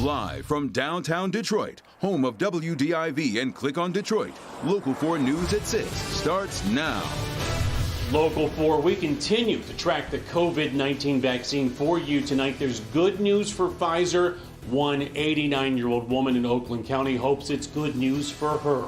Live from downtown Detroit, home of WDIV and Click on Detroit, Local 4 News at 6 starts now. Local 4, we continue to track the COVID-19 vaccine for you tonight. There's good news for Pfizer. One 89-year-old woman in Oakland County hopes it's good news for her.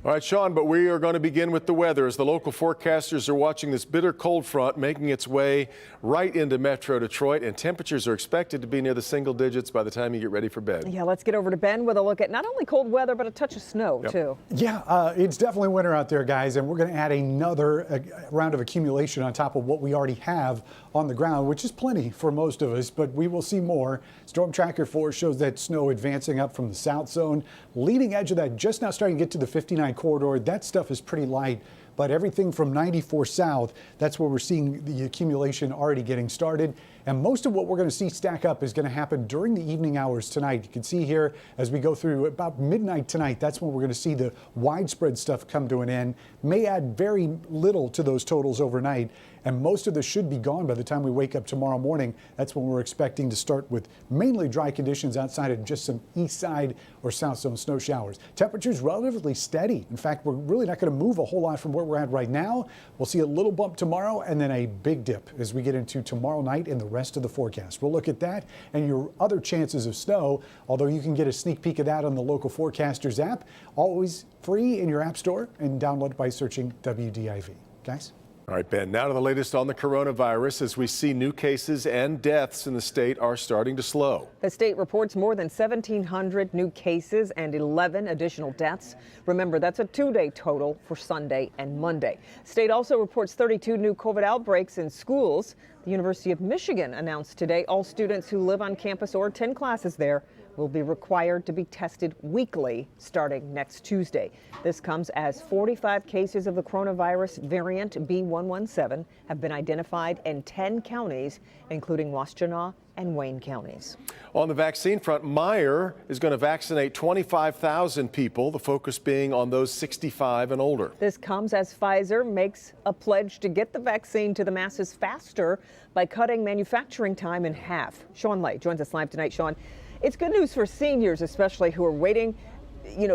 All right, Sean, but we are going to begin with the weather as the local forecasters are watching this bitter cold front making its way right into Metro Detroit, and temperatures are expected to be near the single digits by the time you get ready for bed. Yeah, let's get over to Ben with a look at not only cold weather, but a touch of snow, too. Yeah, it's definitely winter out there, guys, and we're going to add another round of accumulation on top of what we already have on the ground, which is plenty for most of us, but we will see more. Storm Tracker 4 shows that snow advancing up from the south zone. Leading edge of that just now starting to get to the 59 corridor. That stuff is pretty light, but everything from 94 south, that's where we're seeing the accumulation already getting started. And most of what we're going to see stack up is going to happen during the evening hours tonight. You can see here as we go through about midnight tonight, that's when we're going to see the widespread stuff come to an end. May add very little to those totals overnight. And most of this should be gone by the time we wake up tomorrow morning. That's when we're expecting to start with mainly dry conditions outside of just some east side or south zone snow showers. Temperatures relatively steady. In fact, we're really not going to move a whole lot from where we're at right now. We'll see a little bump tomorrow and then a big dip as we get into tomorrow night and the rest of the forecast. We'll look at that and your other chances of snow, although you can get a sneak peek of that on the Local Forecasters app, always free in your app store and download by searching WDIV. Guys? All right, Ben, now to the latest on the coronavirus as we see new cases and deaths in the state are starting to slow. The state reports more than 1,700 new cases and 11 additional deaths. Remember, that's a two-day total for Sunday and Monday. State also reports 32 new COVID outbreaks in schools. The University of Michigan announced today all students who live on campus or attend classes there will be required to be tested weekly starting next Tuesday. This comes as 45 cases of the coronavirus variant B117 have been identified in 10 counties, including Washtenaw and Wayne counties. On the vaccine front, Meyer is going to vaccinate 25,000 people, the focus being on those 65 and older. This comes as Pfizer makes a pledge to get the vaccine to the masses faster by cutting manufacturing time in half. Sean Lay joins us live tonight. Sean, it's good news for seniors, especially who are waiting,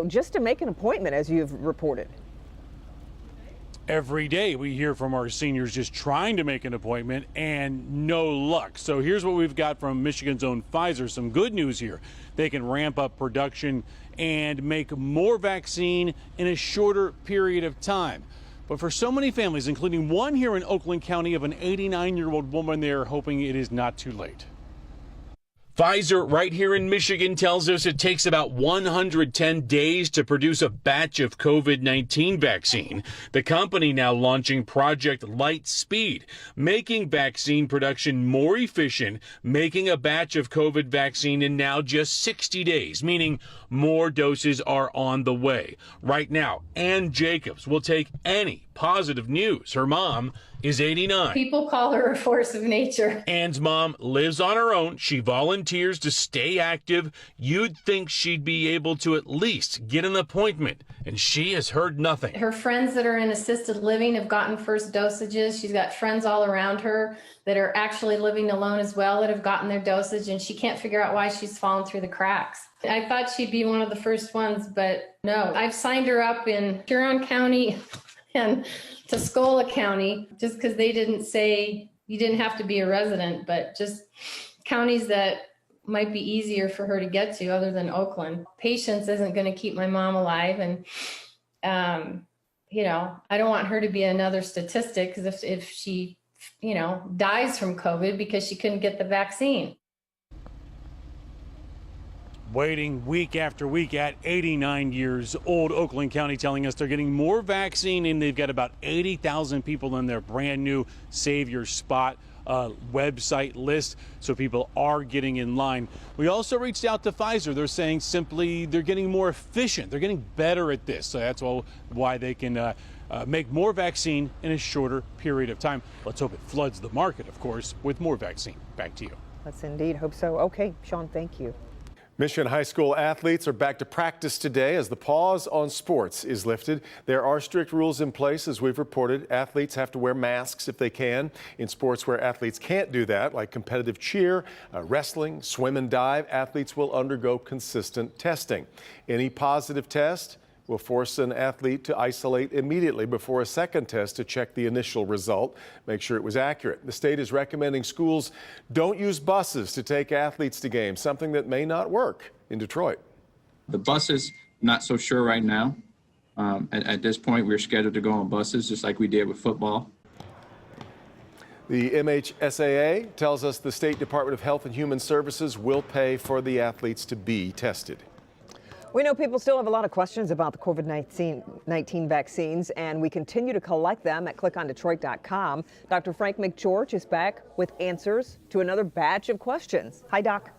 just to make an appointment, as you've reported. Every day we hear from our seniors just trying to make an appointment and no luck. So here's what we've got from Michigan's own Pfizer. Some good news here. They can ramp up production and make more vaccine in a shorter period of time. But for so many families, including one here in Oakland County of an 89-year-old woman, they're hoping it is not too late. Pfizer right here in Michigan tells us it takes about 110 days to produce a batch of COVID-19 vaccine. The company now launching Project Lightspeed, making vaccine production more efficient, making a batch of COVID vaccine in now just 60 days, meaning more doses are on the way. Right now, Ann Jacobs will take any positive news. Her mom is 89. People call her a force of nature. Ann's mom lives on her own. She volunteers to stay active. You'd think she'd be able to at least get an appointment, and she has heard nothing. Her friends that are in assisted living have gotten first dosages. She's got friends all around her that are actually living alone as well that have gotten their dosage, and she can't figure out why she's fallen through the cracks. I thought she'd be one of the first ones, but no. I've signed her up in Huron County and Tuscola County, just because they didn't say you didn't have to be a resident, but just counties that might be easier for her to get to other than Oakland. Patience isn't going to keep my mom alive. And, I don't want her to be another statistic, because if she, dies from COVID because she couldn't get the vaccine. Waiting week after week at 89 years old. Oakland County telling us they're getting more vaccine, and they've got about 80,000 people in their brand new Save Your Spot website list, so people are getting in line. We also reached out to Pfizer. They're saying simply they're getting more efficient. They're getting better at this. So that's why they can make more vaccine in a shorter period of time. Let's hope it floods the market, of course, with more vaccine. Back to you. Let's indeed hope so. Okay, Sean, thank you. Michigan high school athletes are back to practice today as the pause on sports is lifted. There are strict rules in place, as we've reported. Athletes have to wear masks if they can. In sports where athletes can't do that, like competitive cheer, wrestling, swim and dive, athletes will undergo consistent testing. Any positive test will force an athlete to isolate immediately before a second test to check the initial result, make sure it was accurate. The state is recommending schools don't use buses to take athletes to games, something that may not work in Detroit. The buses, not so sure right now. At this point, we're scheduled to go on buses just like we did with football. The MHSAA tells us the State Department of Health and Human Services will pay for the athletes to be tested. We know people still have a lot of questions about the COVID-19 vaccines, and we continue to collect them at clickondetroit.com. Dr. Frank McGeorge is back with answers to another batch of questions. Hi, Doc.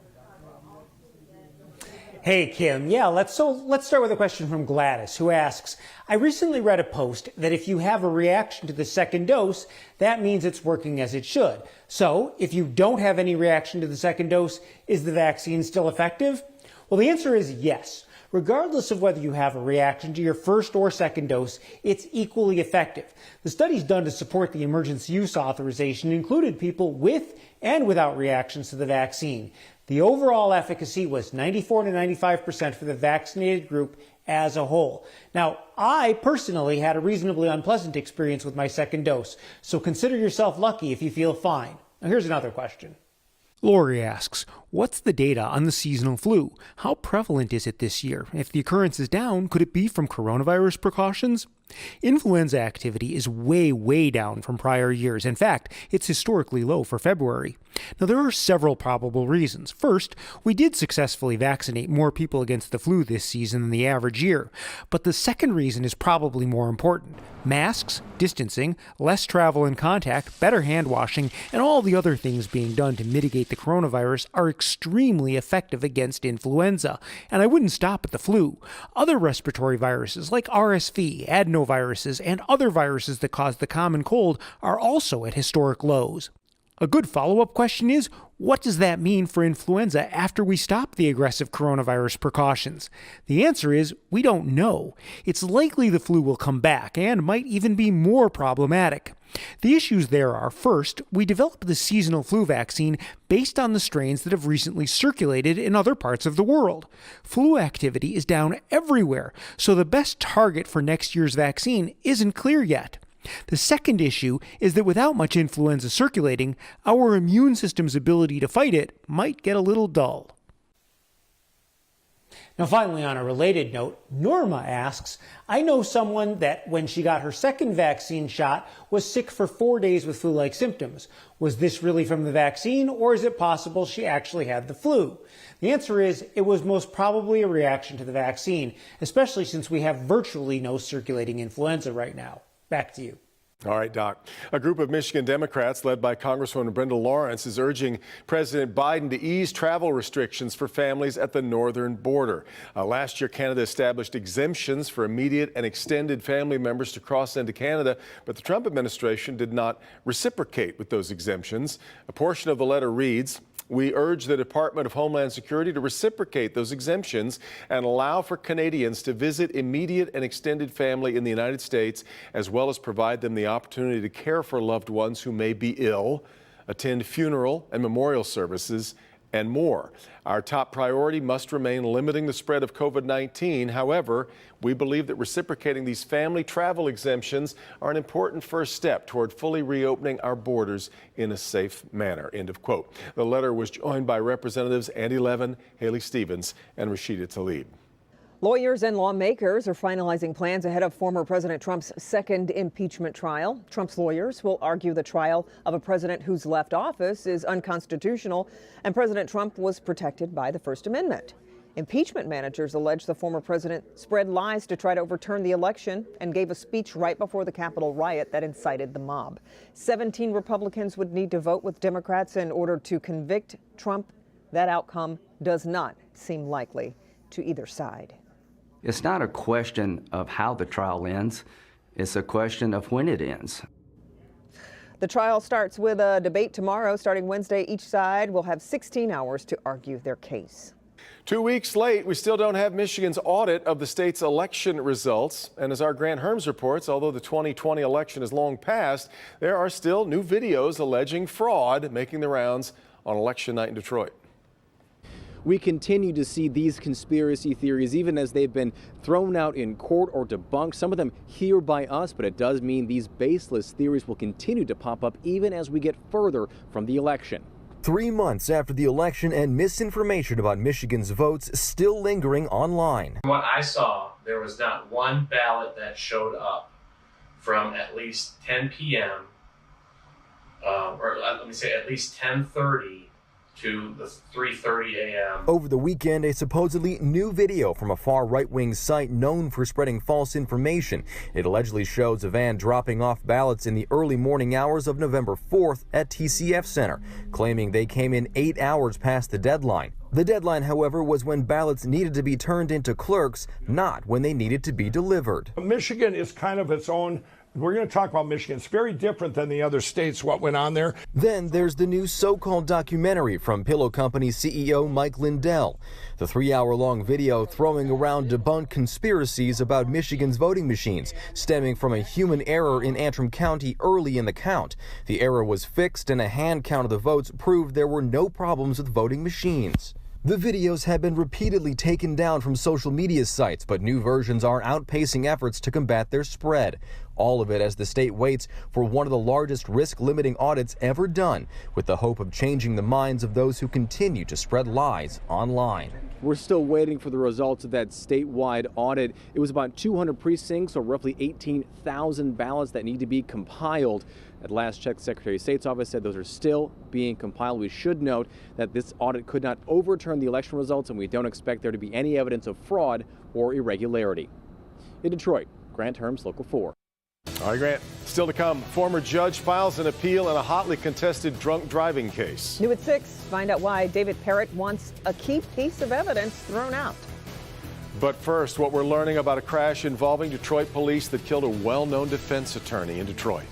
Hey, Kim. Yeah, let's start with a question from Gladys, who asks, I recently read a post that if you have a reaction to the second dose, that means it's working as it should. So if you don't have any reaction to the second dose, is the vaccine still effective? Well, the answer is yes. Regardless of whether you have a reaction to your first or second dose, it's equally effective. The studies done to support the emergency use authorization included people with and without reactions to the vaccine. The overall efficacy was 94 to 95% for the vaccinated group as a whole. Now, I personally had a reasonably unpleasant experience with my second dose, so consider yourself lucky if you feel fine. Now, here's another question. Lori asks, what's the data on the seasonal flu? How prevalent is it this year? If the occurrence is down, could it be from coronavirus precautions? Influenza activity is way down from prior years. In fact, it's historically low for February. Now, there are several probable reasons. First, we did successfully vaccinate more people against the flu this season than the average year. But the second reason is probably more important. Masks, distancing, less travel and contact, better hand washing, and all the other things being done to mitigate the coronavirus are extremely effective against influenza. And I wouldn't stop at the flu. Other respiratory viruses like RSV, adenoviruses, and other viruses that cause the common cold are also at historic lows. A good follow-up question is, what does that mean for influenza after we stop the aggressive coronavirus precautions? The answer is, we don't know. It's likely the flu will come back and might even be more problematic. The issues there are, first, we developed the seasonal flu vaccine based on the strains that have recently circulated in other parts of the world. Flu activity is down everywhere, so the best target for next year's vaccine isn't clear yet. The second issue is that without much influenza circulating, our immune system's ability to fight it might get a little dull. Now, finally, on a related note, Norma asks, I know someone that when she got her second vaccine shot was sick for 4 days with flu-like symptoms. Was this really from the vaccine, or is it possible she actually had the flu? The answer is it was most probably a reaction to the vaccine, especially since we have virtually no circulating influenza right now. Back to you. All right, Doc. A group of Michigan Democrats led by Congresswoman Brenda Lawrence is urging President Biden to ease travel restrictions for families at the northern border. Last year, Canada established exemptions for immediate and extended family members to cross into Canada, but the Trump administration did not reciprocate with those exemptions. A portion of the letter reads, we urge the Department of Homeland Security to reciprocate those exemptions and allow for Canadians to visit immediate and extended family in the United States, as well as provide them the opportunity to care for loved ones who may be ill, attend funeral and memorial services, and more. Our top priority must remain limiting the spread of COVID-19. However, we believe that reciprocating these family travel exemptions are an important first step toward fully reopening our borders in a safe manner. End of quote. The letter was joined by Representatives Andy Levin, Haley Stevens, and Rashida Tlaib. Lawyers and lawmakers are finalizing plans ahead of former President Trump's second impeachment trial. Trump's lawyers will argue the trial of a president who's left office is unconstitutional, and President Trump was protected by the First Amendment. Impeachment managers allege the former president spread lies to try to overturn the election and gave a speech right before the Capitol riot that incited the mob. 17 Republicans would need to vote with Democrats in order to convict Trump. That outcome does not seem likely to either side. It's not a question of how the trial ends. It's a question of when it ends. The trial starts with a debate tomorrow. Starting Wednesday, each side will have 16 hours to argue their case. 2 weeks late, we still don't have Michigan's audit of the state's election results. And as our Grant Herms reports, although the 2020 election is long past, there are still new videos alleging fraud making the rounds on election night in Detroit. We continue to see these conspiracy theories even as they've been thrown out in court or debunked, some of them here by us, but it does mean these baseless theories will continue to pop up even as we get further from the election. 3 months after the election and misinformation about Michigan's votes still lingering online. From what I saw, there was not one ballot that showed up from at least 10 p.m. Or let me say at least 10:30 to the 3:30 a.m. Over the weekend, a supposedly new video from a far right-wing site known for spreading false information. It allegedly shows a van dropping off ballots in the early morning hours of November 4th at TCF Center, claiming they came in 8 hours past the deadline. The deadline, however, was when ballots needed to be turned into clerks, not when they needed to be delivered. Michigan is kind of its own. We're going to talk about Michigan. It's very different than the other states, what went on there. Then there's the new so-called documentary from Pillow Company CEO Mike Lindell. The 3-hour-long video throwing around debunked conspiracies about Michigan's voting machines, stemming from a human error in Antrim County early in the count. The error was fixed and a hand count of the votes proved there were no problems with voting machines. The videos have been repeatedly taken down from social media sites, but new versions are outpacing efforts to combat their spread. All of it as the state waits for one of the largest risk-limiting audits ever done, with the hope of changing the minds of those who continue to spread lies online. We're still waiting for the results of that statewide audit. It was about 200 precincts, or roughly 18,000 ballots that need to be compiled. At last check, the Secretary of State's office said those are still being compiled. We should note that this audit could not overturn the election results, and we don't expect there to be any evidence of fraud or irregularity. In Detroit, Grant Herms, Local 4. All right, Grant. Still to come, former judge files an appeal in a hotly contested drunk driving case. New at 6, find out why David Parrott wants a key piece of evidence thrown out. But first, what we're learning about a crash involving Detroit police that killed a well-known defense attorney in Detroit.